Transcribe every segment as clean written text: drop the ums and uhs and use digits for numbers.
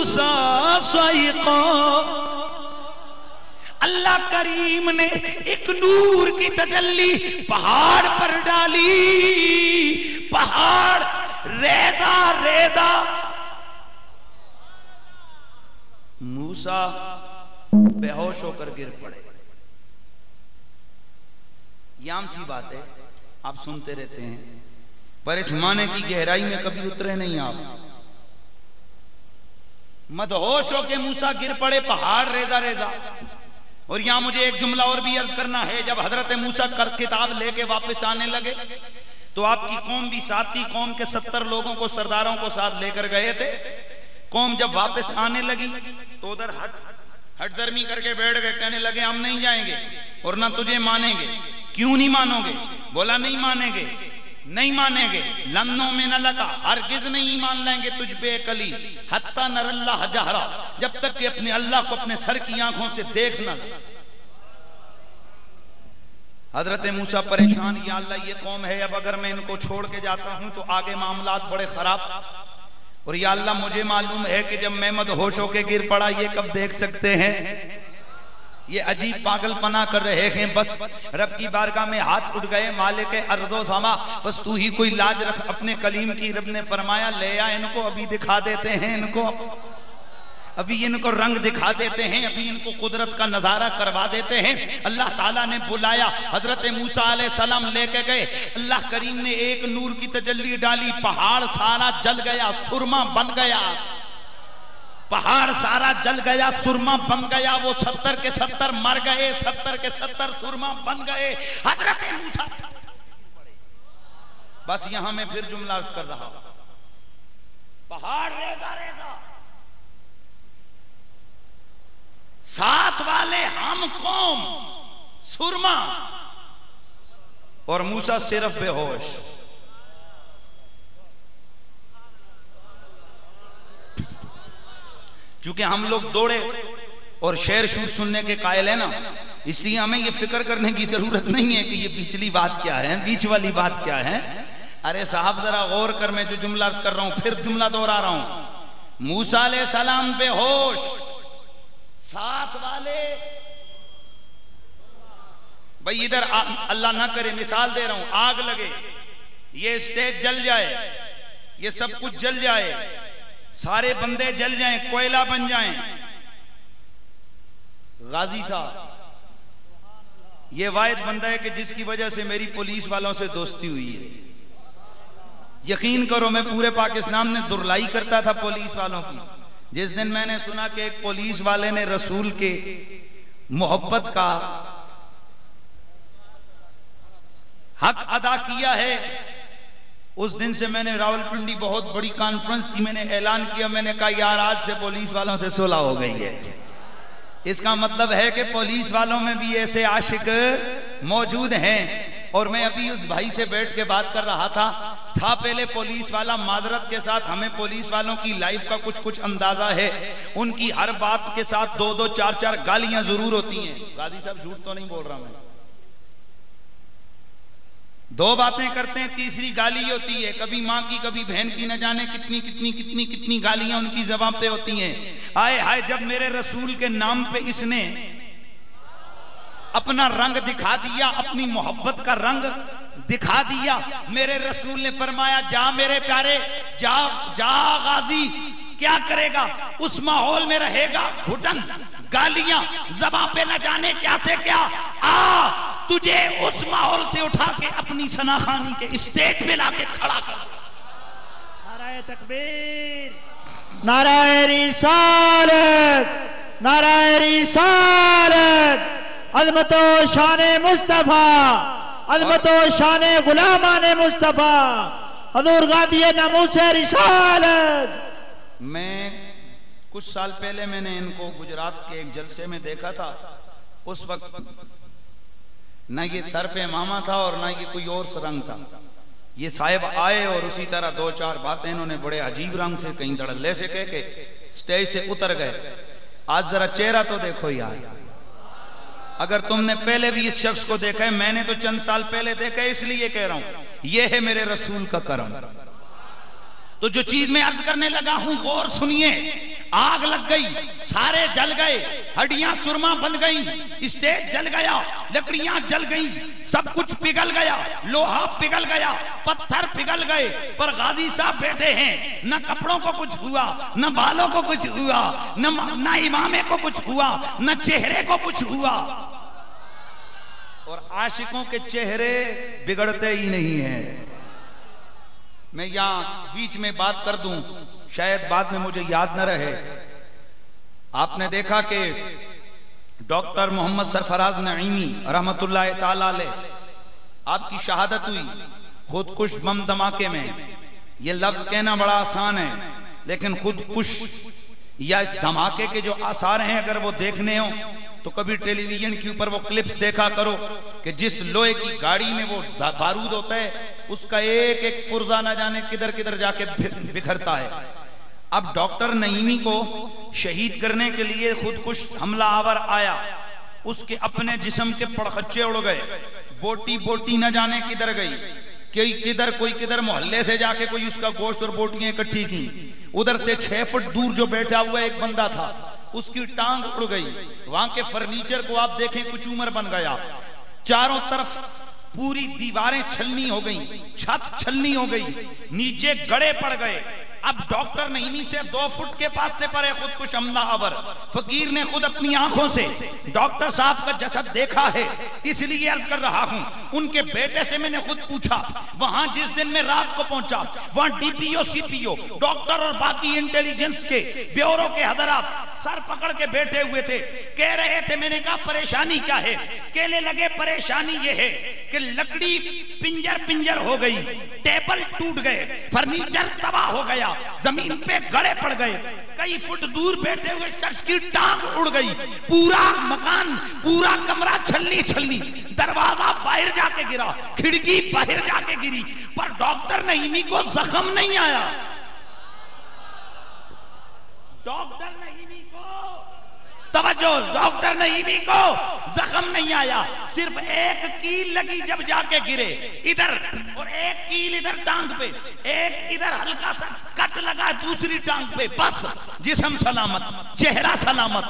موسیٰ صعقا، اللہ کریم نے ایک نور کی تجلی پہاڑ پر ڈالی، پہاڑ ریزہ ریزہ، موسیٰ بے ہوش ہو کر گر پڑے۔ یہ عام سی بات ہے، آپ سنتے رہتے ہیں، پر اس معنی کی گہرائی میں کبھی اترے نہیں آپ۔ مدہوش ہو کے موسیٰ گر پڑے، پہاڑ ریزہ ریزہ۔ اور یہاں مجھے ایک جملہ اور بھی عرض کرنا ہے، جب حضرت موسیٰ کتاب لے کے واپس آنے لگے تو آپ کی قوم بھی ساتھ تھی، قوم کے 70 لوگوں کو، سرداروں کو ساتھ لے کر گئے تھے۔ قوم جب واپس آنے لگی تو ادھر ہٹ درمی کر کے بیٹھ گئے، کہنے لگے ہم نہیں جائیں گے اور نہ تجھے مانیں گے۔ کیوں نہیں مانو گے؟ بولا نہیں مانیں گے، نہیں مانیں گے، لن نؤمن لک، ہرگز نہیں ایمان لائیں گے تجھ پہ کلی، حتی نر اللہ جہرا، جب تک کہ اپنے اللہ کو اپنے سر کی آنکھوں سے دیکھنا۔ حضرت موسیٰ پریشان، یا اللہ یہ قوم ہے، اب اگر میں ان کو چھوڑ کے جاتا ہوں تو آگے معاملات بڑے خراب، اور یا اللہ مجھے معلوم ہے کہ جب میں مدہوش ہو کے گر پڑا یہ کب دیکھ سکتے ہیں؟ یہ عجیب پاگل پنا کر رہے ہیں، بس رب کی بارگاہ میں ہاتھ اٹھ گئے، مالک ارض و سما، بس تو ہی کوئی لاج رکھ اپنے کلیم کی۔ رب نے فرمایا لے آ ان کو، ابھی دکھا دیتے ہیں ان کو، ابھی ان کو رنگ دکھا دیتے ہیں، ابھی ان کو قدرت کا نظارہ کروا دیتے ہیں۔ اللہ تعالیٰ نے بلایا، حضرت موسیٰ علیہ السلام لے کے گئے، اللہ کریم نے ایک نور کی تجلی ڈالی، پہاڑ سارا جل گیا، سرما بن گیا، پہاڑ سارا جل گیا، سرما بن گیا، وہ 70 کے 70 مر گئے، 70 کے 70 سرما بن گئے۔ حضرت موسیٰ، بس یہاں میں پھر جملہ عرض کر رہا ہوں، پہاڑ ریزہ ریزہ، ساتھ والے ہم قوم سرما، اور موسیٰ صرف بے ہوش۔ چونکہ ہم لوگ دوڑے اور شعر شور سننے کے قائل ہیں نا، اس لیے ہمیں یہ فکر کرنے کی ضرورت نہیں ہے کہ یہ پچھلی بات کیا ہے، بیچ والی بات کیا ہے۔ ارے صاحب ذرا غور کر، میں جو جملہ عرض کر رہا ہوں پھر جملہ دوہرا رہا ہوں۔ موسیٰ علیہ السلام بے ہوش، ساتھ والے، بھئی ادھر اللہ نہ کرے مثال دے رہا ہوں، آگ لگے، یہ اسٹیج جل جائے، یہ سب کچھ جل جائے، سارے بندے جل جائیں، کوئلہ بن جائیں۔ غازی صاحب یہ واحد بندہ ہے کہ جس کی وجہ سے میری پولیس والوں سے دوستی ہوئی ہے۔ یقین کرو میں پورے پاکستان میں درلائی کرتا تھا پولیس والوں کی، جس دن میں نے سنا کہ ایک پولیس والے نے رسول کے محبت کا حق ادا کیا ہے، اس دن سے میں نے راولپنڈی بہت بڑی کانفرنس تھی، میں نے اعلان کیا، میں نے کہا یار آج سے پولیس والوں سے صلح ہو گئی ہے۔ اس کا مطلب ہے کہ پولیس والوں میں بھی ایسے عاشق موجود ہیں۔ اور میں ابھی اس بھائی سے بیٹھ کے بات کر رہا تھا پہلے پولیس والا، معذرت کے ساتھ ہمیں پولیس والوں کی لائف کا کچھ اندازہ ہے، ان کی ہر بات کے ساتھ 2 4 گالیاں ضرور ہوتی ہیں۔ غازی صاحب جھوٹ تو نہیں بول رہا میں، 2 باتیں کرتے ہیں، تیسری گالی ہوتی ہے، کبھی ماں کی کبھی بہن کی، نہ جانے کتنی گالیاں ان کی زبان پہ ہوتی ہیں۔ آئے ہائے، جب میرے رسول کے نام پہ اس نے اپنا رنگ دکھا دیا، اپنی محبت کا رنگ دکھا دیا، میرے رسول نے فرمایا جا میرے پیارے، جا غازی، کیا کرے گا؟ اس ماحول میں رہے گا، گھٹن، گالیاں زبان پہ نہ جانے کیا سے کیا، تجھے اس ماحول سے اٹھا کے اپنی سناخانی کے اسٹیج پہ لا کے کھڑا کر۔ نعرہ تکبیر، نعرہ رسالت، نعرہ رسالت، عظمت و شان مصطفیٰ، عظمت و شان غلامان مصطفیٰ، حضور غازی ناموس رسالت۔ میں کچھ سال پہلے میں نے ان کو گجرات کے ایک جلسے میں دیکھا تھا، اس وقت نہ یہ سر پہ امامہ تھا اور نہ یہ کوئی اور رنگ تھا۔ یہ صاحب آئے اور اسی طرح 2 4 باتیں انہوں نے بڑے عجیب رنگ سے کہیں دڑلے سے کہہ کے سٹیج سے اتر گئے۔ آج ذرا چہرہ تو دیکھو یار، اگر تم نے پہلے بھی اس شخص کو دیکھا ہے، میں نے تو چند سال پہلے دیکھا ہے، اس لیے کہہ رہا ہوں یہ ہے میرے رسول کا کرم۔ تو جو چیز میں عرض کرنے لگا ہوں غور سنیے، آگ لگ گئی، سارے جل گئے، ہڈیاں سرما بن گئیں، اسٹیج جل گیا، لکڑیاں جل گئیں، سب کچھ پگھل گیا، لوہا پگھل گیا، پتھر پگھل گئے، پر غازی صاحب بیٹھے ہیں، نہ کپڑوں کو کچھ ہوا، نہ بالوں کو کچھ ہوا، نہ امامے کو کچھ ہوا، نہ چہرے کو کچھ ہوا۔ اور عاشقوں کے چہرے بگڑتے ہی نہیں ہیں۔ میں یہاں بیچ میں بات کر دوں، شاید بعد میں مجھے یاد نہ رہے۔ آپ نے دیکھا کہ ڈاکٹر محمد سرفراز نعیمی رحمت اللہ تعالی علیہ، آپ کی شہادت ہوئی خودکش بم دھماکے میں۔ یہ لفظ کہنا بڑا آسان ہے، لیکن خودکش یا دھماکے کے جو آثار ہیں اگر وہ دیکھنے ہوں تو کبھی ٹیلی ویژن کے اوپر وہ کلپس دیکھا کرو کہ جس لوہے کی گاڑی میں وہ بارود ہوتا ہے اس کا ایک ایک پرزہ نہ جانے کدھر کدھر جا کے بکھرتا ہے۔ اب ڈاکٹر نعیمی کو شہید کرنے کے لیے خودکش حملہ آور آیا، اس کے اپنے جسم کے پڑخچے اڑ گئے، بوٹی بوٹی نہ جانے کدھر گئی، کوئی کدھر محلے سے جا کے کوئی اس کا گوشت اور بوٹیاں اکٹھی کی، ادھر سے 6 فٹ دور جو بیٹھا ہوا ایک بندہ تھا اس کی ٹانگ اڑ گئی، وہاں کے فرنیچر کو آپ دیکھیں کچھ عمر بن گیا، چاروں طرف پوری دیواریں چھلنی ہو گئیں، چھت چھلنی ہو گئی، نیچے گڑے پڑ گئے۔ اب ڈاکٹر نعیمی سے 2 فٹ کے فاصلے پر ہے خودکش حملہ آور۔ فقیر نے خود اپنی آنکھوں سے ڈاکٹر صاحب کا جسد دیکھا ہے، اس لیے عرض کر رہا ہوں۔ ان کے بیٹے سے میں نے خود پوچھا، وہاں جس دن میں رات کو پہنچا وہاں ڈی پی او سی پی او ڈاکٹر اور باقی انٹیلیجنس کے بیورو کے حضرات سر پکڑ کے بیٹھے ہوئے تھے، کہہ رہے تھے۔ میں نے کہا پریشانی کیا ہے؟ کہنے لگے پریشانی یہ ہے کہ لکڑی پنجر ہو گئی، ٹیبل ٹوٹ گئے، فرنیچر تباہ ہو گیا، زمین پہ گڑے پڑ گئے، کئی فٹ دور بیٹھے ہوئے شخص کی ٹانگ اڑ گئی، پورا مکان پورا کمرہ چھلنی، دروازہ باہر جا کے گرا، کھڑکی باہر جا کے گری، پر ڈاکٹر نعیمی کو زخم نہیں آیا۔ ڈاکٹر نعیمی کو توجہ، ڈاکٹر نعیمی کو زخم نہیں آیا، صرف ایک کیل لگی جب جا کے گرے ادھر، اور ایک کیل ادھر ٹانگ پہ، ایک ادھر ہلکا سا کٹ لگا دوسری ٹانگ پہ، بس جسم سلامت، چہرہ سلامت،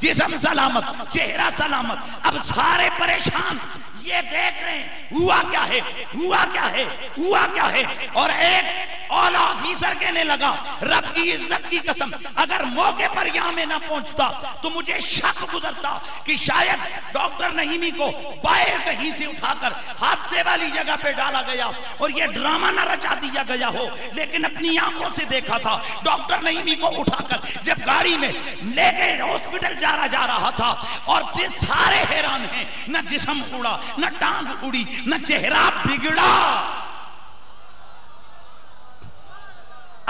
جسم سلامت، چہرہ سلامت۔ اب سارے پریشان یہ دیکھ رہے ہیں ہوا کیا ہے، ہوا کیا ہے، ہوا کیا ہے۔ اور ایک اولا آفیسر کہنے لگا رب کی عزت کی قسم اگر موقع پر یہاں میں نہ پہنچتا تو مجھے شک گزرتا کہ شاید ڈاکٹر نعیمی کو باہر کہیں سے اٹھا کر حادثے والی جگہ پہ ڈالا گیا اور یہ ڈرامہ نہ رچا دیا گیا ہو، لیکن اپنی آنکھوں سے دیکھا تھا ڈاکٹر نعیمی کو اٹھا کر جب گاڑی میں لے کے ہاسپٹل جا رہا تھا، اور پھر سارے حیران ہیں، نہ جسم اڑا، نہ ٹانگ اڑی، نہ چہرہ بگڑا۔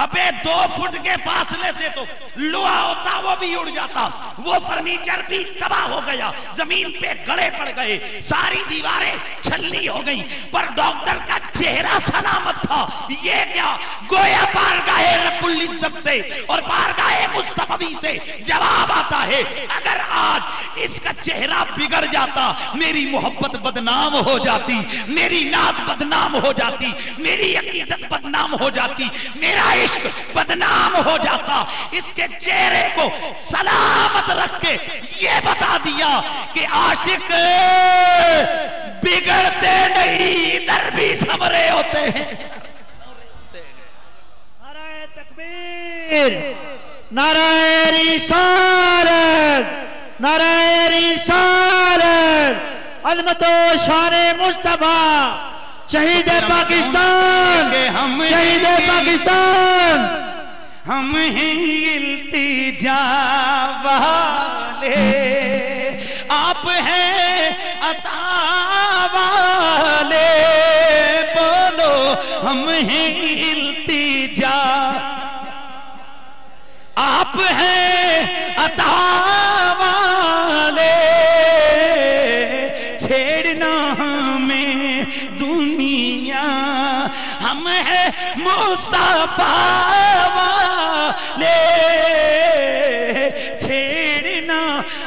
ابے 2 فٹ کے فاصلے سے تو لوہا ہوتا وہ بھی اڑ جاتا، وہ فرنیچر بھی تباہ ہو گیا، زمین پہ گڑے پڑ گئے، ساری دیواریں چھلنی ہو گئی، پر ڈاکٹر کا چہرہ سلامت تھا۔ یہ کیا گویا بارگاہ رب العزت سے اور بارگاہ مصطفی سے جواب آتا ہے اگر آج اس کا چہرہ بگڑ جاتا میری محبت بدنام ہو جاتی، میری نعت بدنام ہو جاتی، میری عقیدت بدنام ہو جاتی، میرا عشق بدنام ہو جاتا۔ اس کے چہرے کو سلامت رکھ کے یہ بتا دیا کہ عاشق بگڑتے نہیں، ادھر بھی سمرے ہوتے ہیں۔ نعرہ تکبیر، نعرہ رسالت، نعرہ رسالت، عظمت و شان مصطفیٰ، شہید پاکستان، شہید پاکستان۔ ہم ہیں التجا والے، آپ ہیں عطا والے، بولو ہم ہیں التجا، آپ ہیں عطا والے، چھیڑنا ہمیں دنیا، ہم ہیں مصطفیٰ والے، چھیڑنا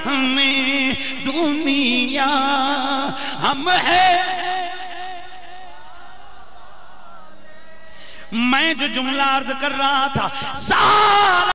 ہمیں دنیا، ہم ہیں میں جو جملہ عرض کر رہا تھا سارا